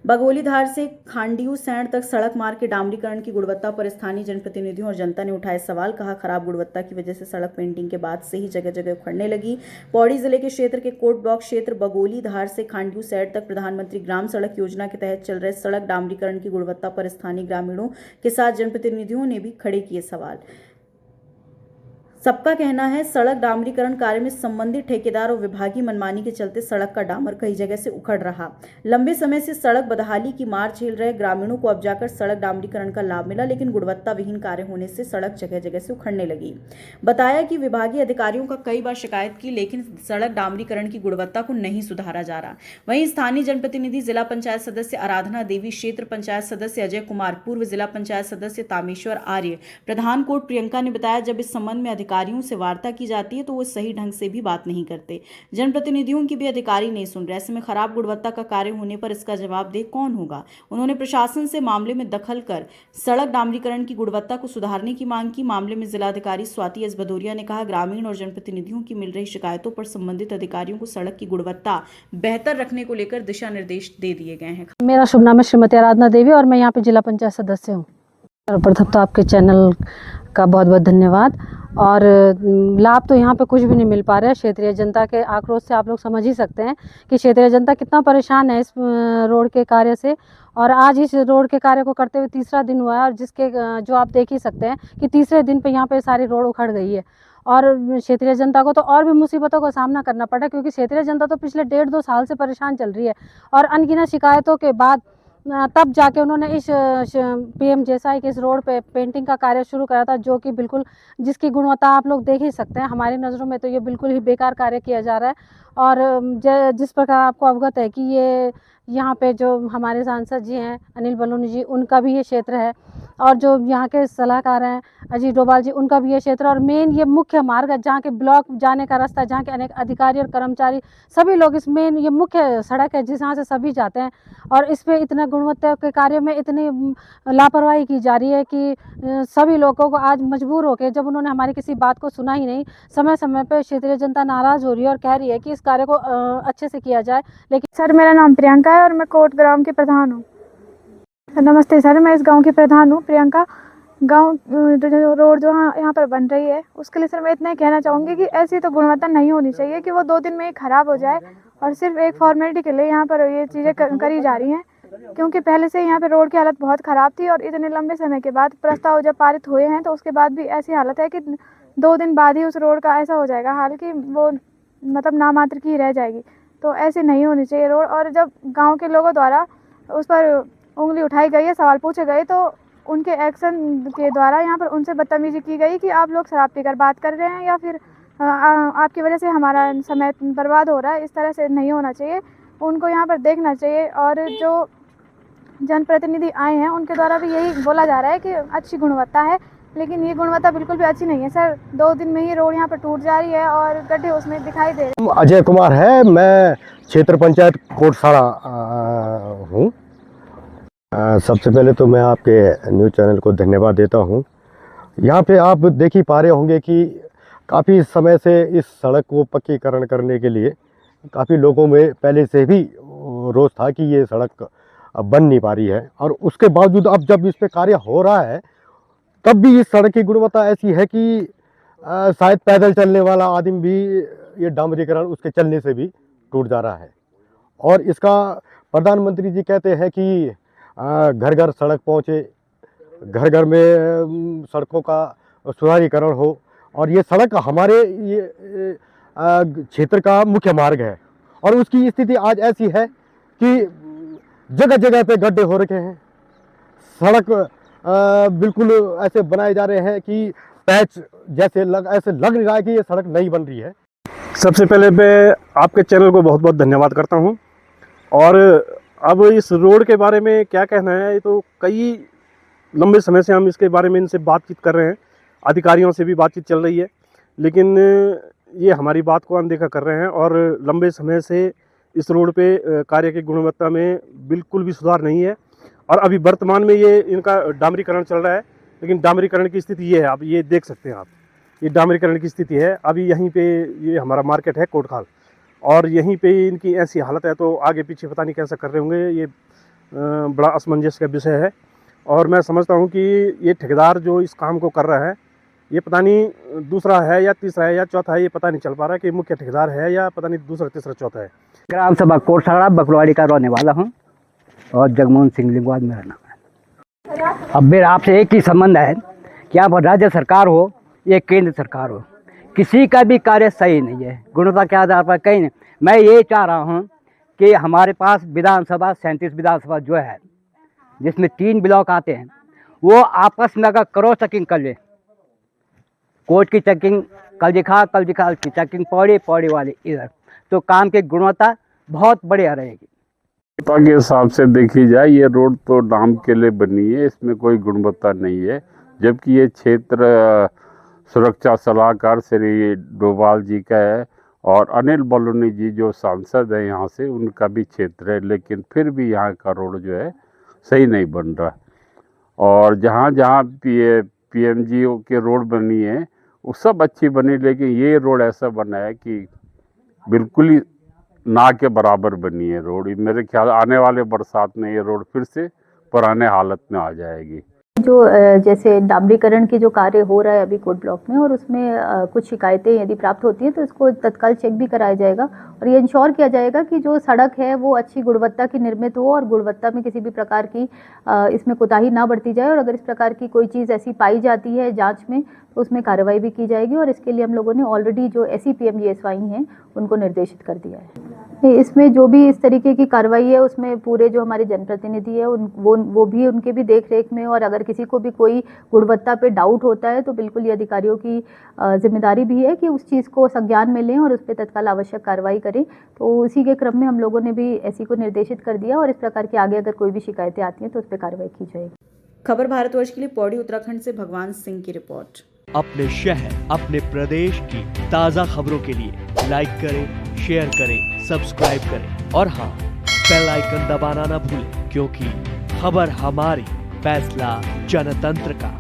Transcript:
बगोली धार से खांडियू सैंड तक सड़क मार्ग के डामरीकरण की गुणवत्ता पर स्थानीय जनप्रतिनिधियों और जनता ने उठाए सवाल। कहा, खराब गुणवत्ता की वजह से सड़क पेंटिंग के बाद से ही जगह जगह उखड़ने लगी। पौड़ी जिले के क्षेत्र के कोट ब्लॉक क्षेत्र बगोली धार से खांडियू सैंड तक प्रधानमंत्री ग्राम सड़क योजना के तहत चल रहे सड़क डामरीकरण की गुणवत्ता पर स्थानीय ग्रामीणों के साथ जनप्रतिनिधियों ने भी खड़े किए सवाल। सबका कहना है सड़क डामरीकरण कार्य में संबंधित ठेकेदार और विभागीय मनमानी के चलते सड़क का डामर कई जगह से उखड़ रहा। लंबे समय से सड़क बदहाली की मार झेल रहे ग्रामीणों को अब जाकर सड़क डामरीकरण का लाभ मिला, लेकिन गुणवत्ता विहीन कार्य होने से सड़क जगह जगह से उखड़ने लगी। बताया कि विभागीय अधिकारियों का कई बार शिकायत की, लेकिन सड़क डामरीकरण की गुणवत्ता को नहीं सुधारा जा रहा। वहीं स्थानीय जनप्रतिनिधि जिला पंचायत सदस्य आराधना देवी, क्षेत्र पंचायत सदस्य अजय कुमार, पूर्व जिला पंचायत सदस्य तामेश्वर आर्य, प्रधान कोर्ट प्रियंका ने बताया, जब इस संबंध में अधिकारियों से वार्ता की जाती है तो वो सही ढंग से भी बात नहीं करते। जनप्रतिनिधियों की भी अधिकारी नहीं सुन रहे। ऐसे में खराब गुणवत्ता का कार्य होने पर इसका जवाबदेह कौन होगा। उन्होंने प्रशासन से मामले में दखल कर सड़क डामरीकरण की गुणवत्ता को सुधारने की मांग की। मामले में जिलाधिकारी स्वाति एस भदौरिया ने कहा, ग्रामीण और जनप्रतिनिधियों की मिल रही शिकायतों पर संबंधित अधिकारियों को सड़क की गुणवत्ता बेहतर रखने को लेकर दिशा निर्देश दे दिए गए हैं। मेरा शुभ नाम है श्रीमती आराधना देवी और मैं यहाँ पे जिला पंचायत सदस्य हूँ। सर्वप्रथम तो आपके चैनल का बहुत बहुत धन्यवाद। और लाभ तो यहाँ पे कुछ भी नहीं मिल पा रहा है। क्षेत्रीय जनता के आक्रोश से आप लोग समझ ही सकते हैं कि क्षेत्रीय जनता कितना परेशान है इस रोड के कार्य से। और आज इस रोड के कार्य को करते हुए तीसरा दिन हुआ है और जिसके जो आप देख ही सकते हैं कि तीसरे दिन पे यहाँ पे सारी रोड उखड़ गई है। और क्षेत्रीय जनता को तो और भी मुसीबतों का सामना करना पड़ा, क्योंकि क्षेत्रीय जनता तो पिछले 1.5-2 साल से परेशान चल रही है। और अनगिनत शिकायतों के बाद तब जाके उन्होंने इस पीएम जैसा के इस रोड पे पेंटिंग का कार्य शुरू करा था, जो कि बिल्कुल जिसकी गुणवत्ता आप लोग देख ही सकते हैं। हमारी नज़रों में तो ये बिल्कुल ही बेकार कार्य किया जा रहा है। और जिस प्रकार आपको अवगत है कि ये यहाँ पे जो हमारे सांसद जी हैं अनिल बलूनी जी, उनका भी ये क्षेत्र है। और जो यहाँ के सलाहकार हैं अजीत डोभाल जी, उनका भी ये क्षेत्र। और मेन ये मुख्य मार्ग है जहाँ के ब्लॉक जाने का रास्ता, जहाँ के अनेक अधिकारी और कर्मचारी सभी लोग इस मेन ये मुख्य सड़क है जिस यहाँ से सभी जाते हैं। और इस पे इतना गुणवत्ता के कार्य में इतनी लापरवाही की जा रही है कि सभी लोगों को आज मजबूर होकर, जब उन्होंने हमारी किसी बात को सुना ही नहीं, समय समय पे क्षेत्रीय जनता नाराज हो रही है और कह रही है कि इस कार्य को अच्छे से किया जाए। लेकिन सर, मेरा नाम प्रियंका है और मैं कोट ग्राम की प्रधान हूँ। नमस्ते सर, मैं इस गांव की प्रधान हूँ प्रियंका। गांव रोड जो यहाँ पर बन रही है उसके लिए सर मैं इतना ही कहना चाहूँगी कि ऐसी तो गुणवत्ता नहीं होनी चाहिए कि वो 2 दिन में ही ख़राब हो जाए और सिर्फ एक फॉर्मेलिटी के लिए यहाँ पर ये चीज़ें करी जा रही हैं। क्योंकि पहले से यहाँ पर रोड की हालत बहुत ख़राब थी और इतने लंबे समय के बाद प्रस्ताव जब पारित हुए हैं तो उसके बाद भी ऐसी हालत है कि 2 दिन बाद ही उस रोड का ऐसा हो जाएगा हाल कि वो मतलब नामात्र की रह जाएगी। तो ऐसे नहीं होनी चाहिए रोड। और जब गाँव के लोगों द्वारा उस पर उंगली उठाई गई है, सवाल पूछे गए, तो उनके एक्शन के द्वारा यहाँ पर उनसे बदतमीजी की गई कि आप लोग शराब पीकर बात कर रहे हैं या फिर आपकी वजह से हमारा समय बर्बाद हो रहा है। इस तरह से नहीं होना चाहिए, उनको यहाँ पर देखना चाहिए। और जो जनप्रतिनिधि आए हैं उनके द्वारा भी यही बोला जा रहा है कि अच्छी गुणवत्ता है, लेकिन ये गुणवत्ता बिल्कुल भी अच्छी नहीं है सर। 2 दिन में ही रोड यहाँ पर टूट जा रही है और गड्ढे उसमें दिखाई दे रहे हैं। अजय कुमार है, मैं क्षेत्र पंचायत कोटसाड़ा हूँ। सबसे पहले तो मैं आपके न्यूज़ चैनल को धन्यवाद देता हूँ। यहाँ पे आप देख ही पा रहे होंगे कि काफ़ी समय से इस सड़क को पक्कीकरण करने के लिए काफ़ी लोगों में पहले से भी रोष था कि ये सड़क बन नहीं पा रही है। और उसके बावजूद अब जब इस पे कार्य हो रहा है तब भी इस सड़क की गुणवत्ता ऐसी है कि शायद पैदल चलने वाला आदमी भी ये डामरीकरण उसके चलने से भी टूट जा रहा है। और इसका प्रधानमंत्री जी कहते हैं कि घर घर सड़क पहुँचे, घर घर में सड़कों का सुधारीकरण हो। और ये सड़क हमारे ये क्षेत्र का मुख्य मार्ग है और उसकी स्थिति आज ऐसी है कि जगह जगह पे गड्ढे हो रखे हैं। सड़क बिल्कुल ऐसे बनाए जा रहे हैं कि पैच जैसे ऐसे लग नहीं रहा है कि ये सड़क नहीं बन रही है। सबसे पहले मैं आपके चैनल को बहुत बहुत धन्यवाद करता हूं। और अब इस रोड के बारे में क्या कहना है, तो कई लंबे समय से हम इसके बारे में इनसे बातचीत कर रहे हैं, अधिकारियों से भी बातचीत चल रही है, लेकिन ये हमारी बात को अनदेखा कर रहे हैं। और लंबे समय से इस रोड पे कार्य की गुणवत्ता में बिल्कुल भी सुधार नहीं है। और अभी वर्तमान में ये इनका डामरीकरण चल रहा है, लेकिन डामरीकरण की स्थिति ये है, आप ये देख सकते हैं, आप ये डामरीकरण की स्थिति है। अभी यहीं पे ये हमारा मार्केट है कोटखाल, और यहीं पे इनकी ऐसी हालत है तो आगे पीछे पता नहीं कैसा कर रहे होंगे। ये बड़ा असमंजस का विषय है। और मैं समझता हूँ कि ये ठेकेदार जो इस काम को कर रहा है, ये पता नहीं दूसरा है या तीसरा है या चौथा है, ये पता नहीं चल पा रहा है कि मुख्य ठेकेदार है या पता नहीं दूसरा तीसरा चौथा है। ग्राम सभा कोटसाड़ा बकलवाड़ी का रहने वाला हूँ और जगमोहन सिंह लिंगवाद मेरा नाम है। अब मेरा आपसे एक ही संबंध है कि आप राज्य सरकार हो या केंद्र सरकार हो, किसी का भी कार्य सही नहीं है, गुणवत्ता के आधार पर कहीं नहीं। मैं ये चाह रहा हूँ कि हमारे पास विधानसभा 37 विधानसभा जो है, जिसमें 3 ब्लॉक आते हैं, वो आपस में अगर क्रॉस चेकिंग कर ले, कोर्ट की चेकिंग कल दिखा की चेकिंग पौड़ी वाली इधर, तो काम की गुणवत्ता बहुत बढ़िया रहेगी। के हिसाब से देखी जाए ये रोड तो नाम के लिए बनी है, इसमें कोई गुणवत्ता नहीं है। जबकि ये क्षेत्र सुरक्षा सलाहकार श्री डोभाल जी का है और अनिल बलूनी जी जो सांसद है यहाँ से, उनका भी क्षेत्र है, लेकिन फिर भी यहाँ का रोड जो है सही नहीं बन रहा। और जहाँ जहाँ पीएमजीओ के रोड बनी है वो सब अच्छी बनी, लेकिन ये रोड ऐसा बना है कि बिल्कुल ही ना के बराबर बनी है रोड। मेरे ख्याल आने वाले बरसात में ये रोड फिर से पुराने हालत में आ जाएगी। जो जैसे डामरीकरण की जो कार्य हो रहा है अभी कोट ब्लॉक में, और उसमें कुछ शिकायतें यदि प्राप्त होती हैं तो इसको तत्काल चेक भी कराया जाएगा और ये इंश्योर किया जाएगा कि जो सड़क है वो अच्छी गुणवत्ता की निर्मित हो और गुणवत्ता में किसी भी प्रकार की इसमें कोताही ना बरती जाए। और अगर इस प्रकार की कोई चीज़ ऐसी पाई जाती है जांच में तो उसमें कार्रवाई भी की जाएगी और इसके लिए हम लोगों ने ऑलरेडी जो SCPMGSY हैं उनको निर्देशित कर दिया है। इसमें जो भी इस तरीके की कार्रवाई है उसमें पूरे जो हमारे जनप्रतिनिधि है वो भी उनके भी देख रेख में, और अगर किसी को भी कोई गुणवत्ता पे डाउट होता है तो बिल्कुल ये अधिकारियों की जिम्मेदारी भी है कि उस चीज़ को संज्ञान में लें और उस पर तत्काल आवश्यक कार्रवाई करें। तो उसी के क्रम में हम लोगों ने भी SC को निर्देशित कर दिया और इस प्रकार की आगे अगर कोई भी शिकायतें आती हैं तो उस पर कार्रवाई की जाएगी। खबर भारतवर्ष के लिए पौड़ी उत्तराखंड से भगवान सिंह की रिपोर्ट। अपने शहर अपने प्रदेश की ताज़ा खबरों के लिए लाइक करें, शेयर करें, सब्सक्राइब करें और हाँ, बेल आइकन दबाना ना भूलें, क्योंकि खबर हमारी, फैसला जनतंत्र का।